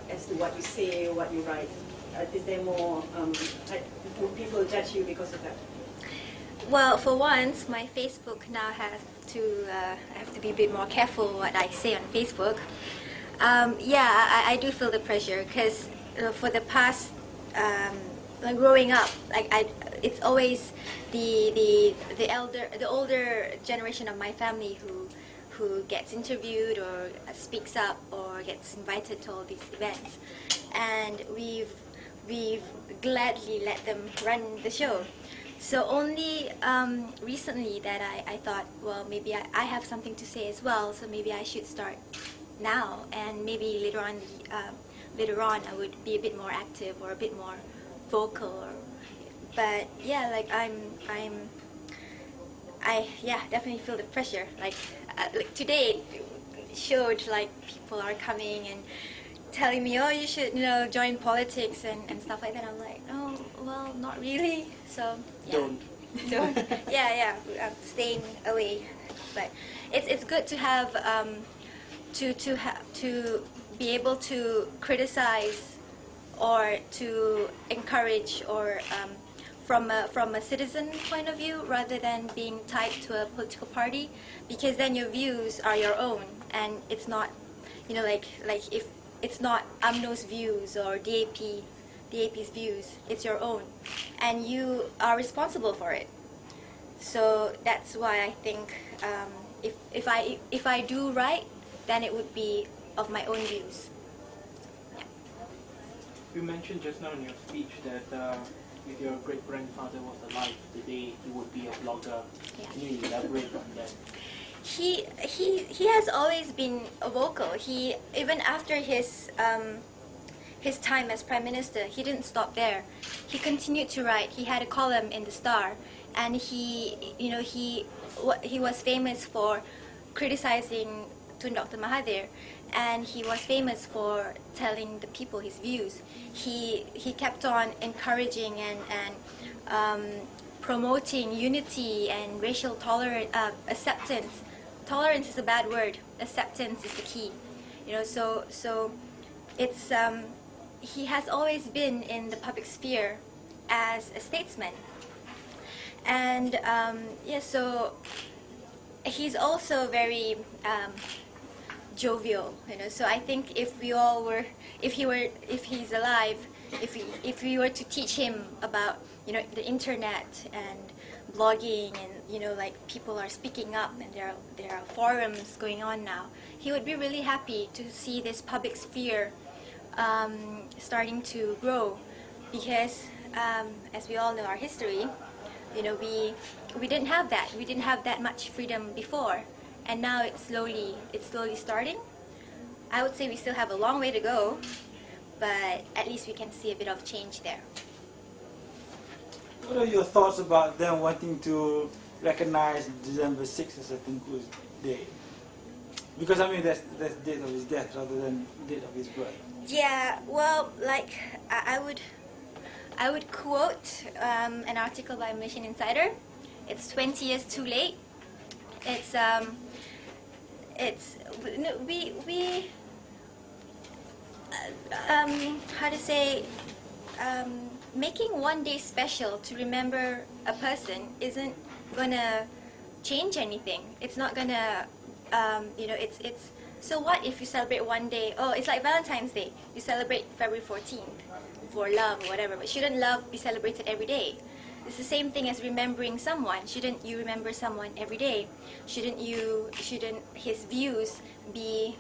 as to what you say, what you write? Is there more, will people judge you because of that? Well, for once, my Facebook now has to, I have to be a bit more careful what I say on Facebook. Yeah, I do feel the pressure because for the past, like growing up, it's always the older generation of my family who gets interviewed or speaks up or gets invited to all these events, and we've gladly let them run the show. So only recently that I thought, well, maybe I have something to say as well, so maybe I should start now, and maybe later on I would be a bit more active or a bit more vocal. But yeah, like I definitely feel the pressure. Like today it showed like people are coming and telling me, oh, you should, join politics and stuff like that. I'm like, oh, well, not really. So yeah. Don't. Yeah, I'm staying away. But it's good to have to be able to criticize or to encourage or from a citizen point of view rather than being tied to a political party, because then your views are your own and it's not, like if it's not UMNO's views or DAP's views, it's your own and you are responsible for it. So that's why I think if I do right, then it would be of my own views. Yeah. You mentioned just now in your speech that if your great-grandfather was alive today, he would be a blogger. Yeah. Can you elaborate on that? He has always been vocal. He, even after his time as Prime Minister, he didn't stop there. He continued to write. He had a column in the Star, and he was famous for criticizing Dr. Mahathir, and he was famous for telling the people his views. He kept on encouraging and promoting unity and racial acceptance. Tolerance is a bad word. Acceptance is the key. So it's he has always been in the public sphere as a statesman, and so he's also very jovial, So I think if he's alive, if we were to teach him about the internet and blogging and like people are speaking up and there are forums going on now, he would be really happy to see this public sphere starting to grow, because as we all know our history, we didn't have that. We didn't have that much freedom before. And now it's slowly starting. I would say we still have a long way to go, but at least we can see a bit of change there. What are your thoughts about them wanting to recognize December 6th as a Tunku's Day? Because I mean that's the date of his death rather than the date of his birth. Yeah, well, like I would quote an article by Malaysian Insider. It's 20 years too late. How to say, making one day special to remember a person isn't gonna change anything. It's not gonna, it's so what if you celebrate one day? Oh, it's like Valentine's Day. You celebrate February 14th for love or whatever, but shouldn't love be celebrated every day? It's the same thing as remembering someone. Shouldn't you remember someone every day? Shouldn't his views be,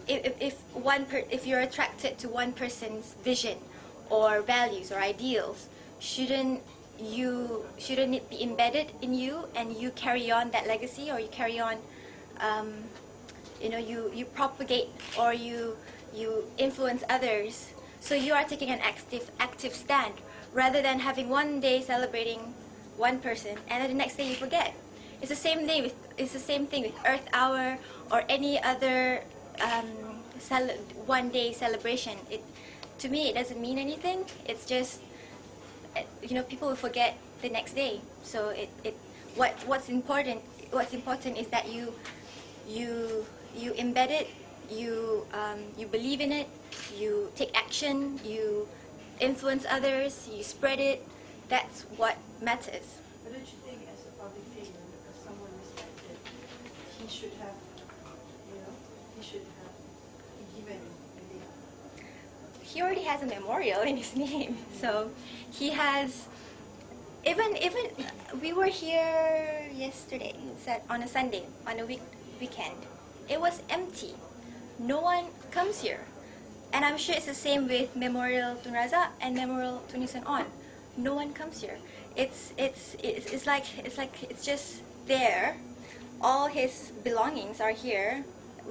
if you're attracted to one person's vision or values or ideals, shouldn't it be embedded in you and you carry on that legacy, or you carry on, you propagate or you influence others. So you are taking an active stand, rather than having one day celebrating one person and then the next day you forget. It's the same thing with Earth Hour or any other one day celebration. To me, it doesn't mean anything. It's just people will forget the next day. So what's important is that you embed it, you believe in it, you take action, you influence others, you spread it. That's what matters. But don't you think, as a public figure, as someone respected, he should have, he should have given the... He already has a memorial in his name, so he has. Even we were here yesterday, on a Sunday, on a weekend. It was empty. No one comes here, and I'm sure it's the same with Memorial Tun Razak and Memorial Tun Yusof On. No one comes here. It's just there. All his belongings are here.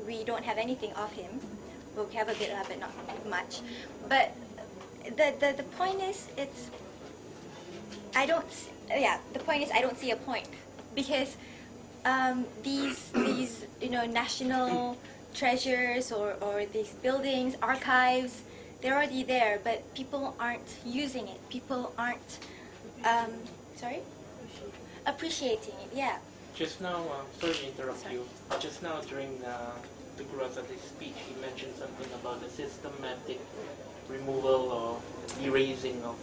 We don't have anything of him. Well, we have a bit of it, not much. But the point is, I don't see a point, because these national treasures or these buildings, archives, they're already there, but people aren't using it. People aren't appreciating it. Yeah. Just now, sorry to interrupt you. Just now during the Guru Azadi's speech, he mentioned something about the systematic removal or erasing of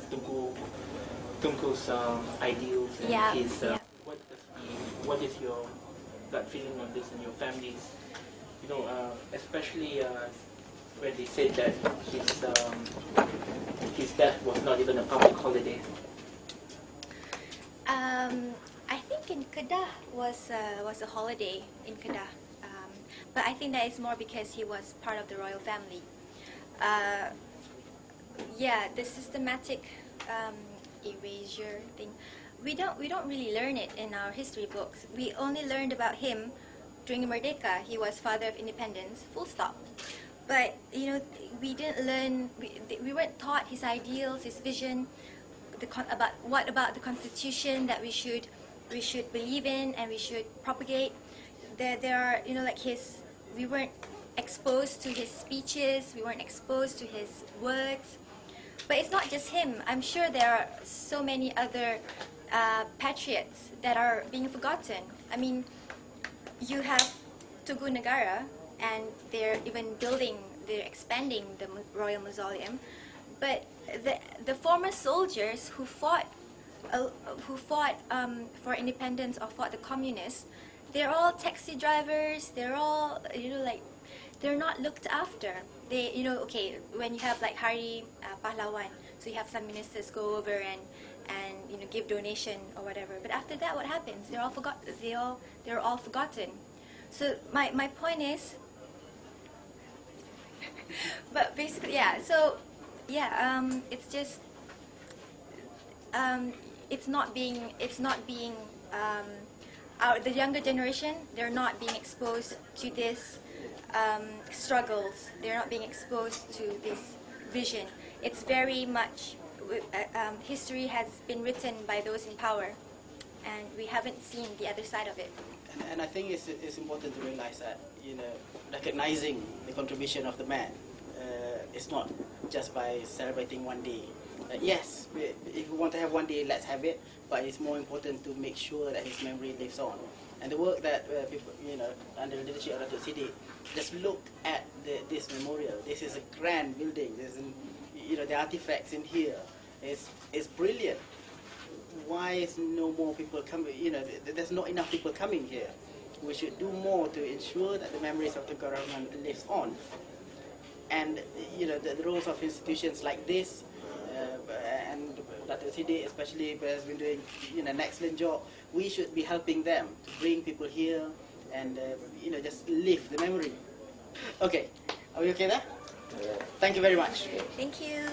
Tunku's ideals and his. What is your gut feeling on this and your family's? Especially when they said that his death was not even a public holiday. I think in Kedah was a holiday in Kedah, but I think that is more because he was part of the royal family. Yeah, the systematic erasure thing. We don't really learn it in our history books. We only learned about him during Merdeka. He was father of independence, full stop. But we didn't learn. We weren't taught his ideals, his vision, about the constitution that we should believe in and we should propagate. There are we weren't exposed to his speeches. We weren't exposed to his words. But it's not just him. I'm sure there are so many other patriots that are being forgotten. I mean, you have Tugu Negara, and they're expanding the Royal Mausoleum. But the former soldiers who fought for independence or fought the communists, they're all taxi drivers. They're all they're not looked after. They when you have like Hari Pahlawan, so you have some ministers go over and give donation or whatever. But after that, what happens? They're all forgotten. So my point is, but basically, yeah. So yeah, it's just it's not being the younger generation. They're not being exposed to this struggles. They're not being exposed to this vision. It's very much history has been written by those in power, and we haven't seen the other side of it. And I think it's important to realize that recognizing the contribution of the man, it's not just by celebrating one day. Yes, if we want to have one day, let's have it. But it's more important to make sure that his memory lives on. And the work that people, under the leadership of Datuk Siddiq, just look at this memorial. This is a grand building. There's, the artifacts in here is brilliant. Why is no more people coming? There's not enough people coming here. We should do more to ensure that the memories of Tunku Abdul Rahman lives on. And the roles of institutions like this, and Datuk Siddiq especially has been doing an excellent job. We should be helping them to bring people here and just live the memory. Okay, are we okay there? Thank you very much. Thank you.